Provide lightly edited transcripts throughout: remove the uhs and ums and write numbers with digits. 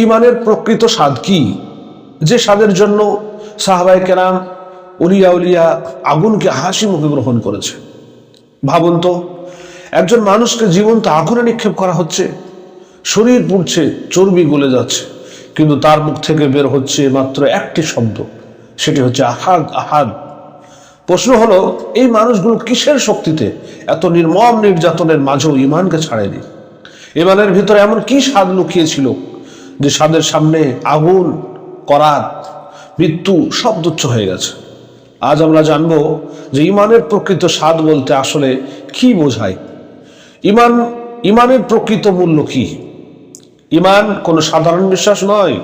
ইমানের প্রকৃত স্বাদ কি, যে স্বাদের জন্য সাহাবায়ে কেরাম উলিয়া উলিয়া আগুনকে হাসি মুখে গ্রহণ করেছে। ভাবুন তো, একজন মানুষকে জীবন্ত আগুনে নিক্ষেপ করা হচ্ছে, শরীর পুড়ছে, চর্বি গলে যাচ্ছে, কিন্তু তার মুখ থেকে বের হচ্ছে মাত্র একটি শব্দ, সেটি হচ্ছে আহাদ আহাদ। প্রশ্ন হলো, এই মানুষগুলো কিসের শক্তিতে এত নির্মম নির্যাতনের মাঝেও ইমানকে ছাড়েনি? ইমানের ভিতরে এমন কি স্বাদ লুকিয়েছিল যে স্বাদের সামনে আগুন, করাত, মৃত্যু সব তুচ্ছ হয়ে গেছে? আজ আমরা জানবো যে ইমানের প্রকৃত স্বাদ বলতে আসলে কি বোঝায়। ইমানের প্রকৃত মূল্য কি? ইমান কোনো সাধারণ বিশ্বাস নয়,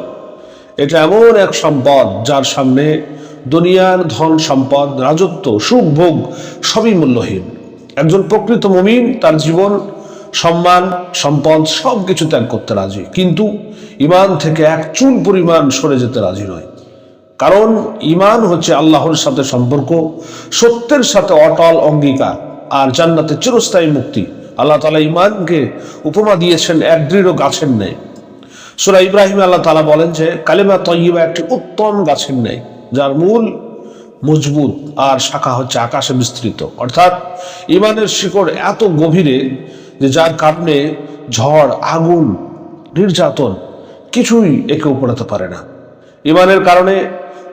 এটা এমন এক সম্পদ যার সামনে দুনিয়ার ধন সম্পদ, রাজত্ব, সুখ ভোগ সবই মূল্যহীন। একজন প্রকৃত মুমিন তার জীবন, সম্মান, সম্পদ সব কিছু ত্যাগ করতে রাজি, কিন্তু ইমান থেকে এক চুল পরিমাণ সরে যেতে রাজি নয়। কারণ ইমান হচ্ছে আল্লাহর সাথে সম্পর্ক, সত্যের সাথে অটল অঙ্গীকার, আর জান্নাতে চিরস্থায়ী মুক্তি। আল্লাহ তাআলা ইমানকে উপমা দিয়েছেন এক দৃঢ় গাছের ন্যায়। সূরা ইব্রাহিমে আল্লাহ তাআলা বলেন যে কালিমা তয়্যিবা একটি উত্তম গাছের ন্যায়, যার মূল মজবুত আর শাখা হচ্ছে আকাশে বিস্তৃত। অর্থাৎ ইমানের শিকড় এত গভীরে যে যার কারণে ঝড়, আগুন, নির্যাতন কিছুই একে উপড়াতে পারে না। ইমানের কারণে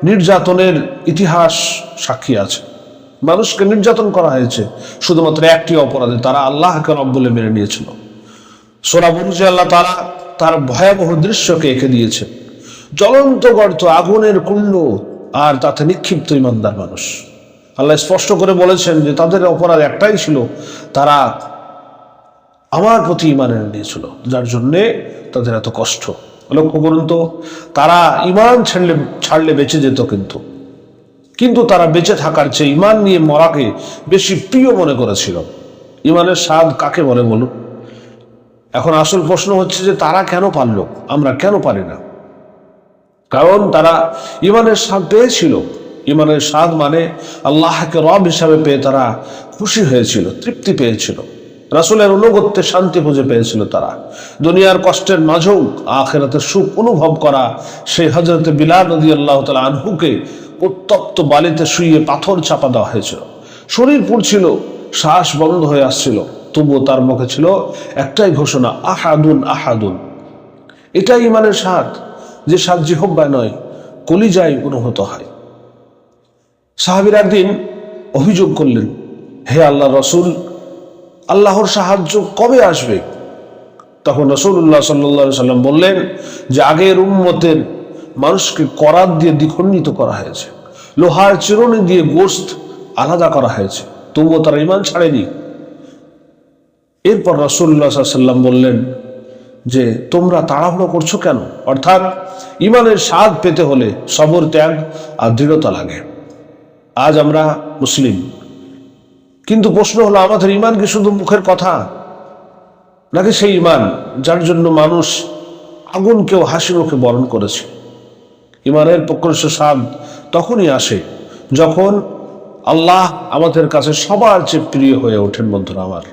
নির্যাতনের ইতিহাস সাক্ষী আছে। মানুষকে নির্যাতন করা হয়েছে শুধুমাত্র একটি অপরাধে, তারা আল্লাহকে রব বলে মেনে নিয়েছিল। সূরা বুরুজে আল্লাহ তাআলা তার ভয়াবহ দৃশ্যকে এঁকে দিয়েছে, জ্বলন্ত গর্ত, আগুনের কুণ্ড, আর তাতে নিক্ষিপ্ত ইমানদার মানুষ। আল্লাহ স্পষ্ট করে বলেছেন যে তাদের অপরাধ একটাই ছিল, তারা আমার প্রতি ইমান এনে নিয়েছিল, যার জন্যে তাদের এত কষ্ট। লক্ষ্য করুন তো, তারা ইমান ছাড়লে বেঁচে যেত, কিন্তু তারা বেঁচে থাকার চেয়ে ইমান নিয়ে মরাকে বেশি প্রিয় মনে করেছিল। ইমানের স্বাদ কাকে বলে বলুন? এখন আসল প্রশ্ন হচ্ছে যে তারা কেন পারল, আমরা কেন পারি না? কারণ তারা ইমানের স্বাদ পেয়েছিল। ইমানের স্বাদ মানে আল্লাহকে রব হিসাবে পেয়ে তারা খুশি হয়েছিল, তৃপ্তি পেয়েছিল, রাসূলের অনুগত্যে শান্তি খুঁজে পেয়েছিল। তারা দুনিয়ার কষ্টের মাঝেও আখিরাতের সুখ অনুভব করা সেই হযরত বিলাল রাদিয়াল্লাহু তাআলা আনহুকে উত্তপ্ত বালিতে শুইয়ে পাথর চাপা দেওয়া হয়েছিল। শরীর পুড়ছিল, শ্বাস বন্ধ হয়ে আসছিল, তবুও তার মুখে ছিল একটাই ঘোষণা, আহাদুন আহাদুন। এটাই ইমানের স্বাদ, যে স্বাদ জিহ্বায় নয়, কলিজায় অনুভূত হয়। সাহাবীরা একদিন অভিযোগ করলেন, হে আল্লাহর রাসূল, আল্লাহর সাহায্য কবে আসবে? তখন রাসূলুল্লাহ সাল্লাল্লাহু আলাইহি সাল্লাম বললেন যে আগের উম্মতের মানুষকে করাত দিয়ে দ্বিখণ্ডিত করা হয়েছে, লোহার চিরুনি দিয়ে গোশত আলাদা করা হয়েছে, তবুও তারা ঈমান ছাড়েনি। এরপর রাসূলুল্লাহ সাল্লাল্লাহু আলাইহি সাল্লাম বললেন যে তোমরা তাড়াহুড়ো করছো কেন? অর্থাৎ ঈমানের স্বাদ পেতে হলে সবর, ত্যাগ আর দৃঢ়তা লাগে। আজ আমরা মুসলিম, কিন্তু প্রশ্ন হলো আমাদের ঈমান কি শুধু মুখের কথা, নাকি সেই ঈমান যার জন্য মানুষ আগুনকেও হাসি মুখে বরণ করেছে? ঈমানের প্রকৃষ্ট স্বাদ তখনই আসে যখন আল্লাহ আমাদের কাছে সবার চেয়ে প্রিয় হয়ে ওঠেন। বন্ধুরা আমার,